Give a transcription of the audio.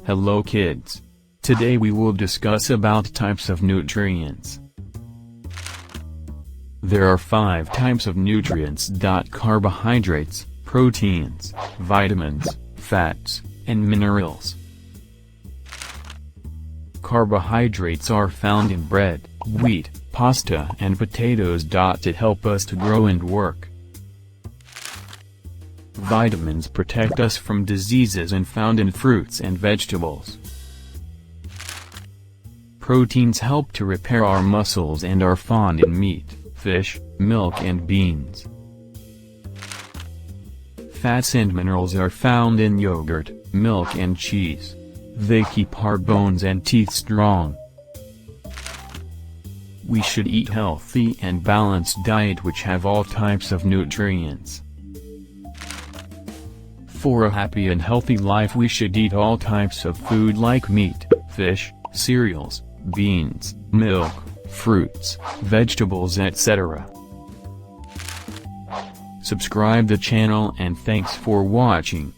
Hello kids. Today we will discuss about types of nutrients. There are 5 types of nutrients: carbohydrates, proteins, vitamins, fats, and minerals. Carbohydrates are found in bread, wheat, pasta, and potatoes.It help us to grow and work. Vitamins protect us from diseases and found in fruits and vegetables. Proteins help to repair our muscles and are found in meat, fish, milk and beans. Fats and minerals are found in yogurt, milk and cheese. They keep our bones and teeth strong. We should eat healthy and balanced diet which have all types of nutrients. For a happy and healthy life we should eat all types of food like meat, fish, cereals, beans, milk, fruits, vegetables, etc. Subscribe the channel and thanks for watching.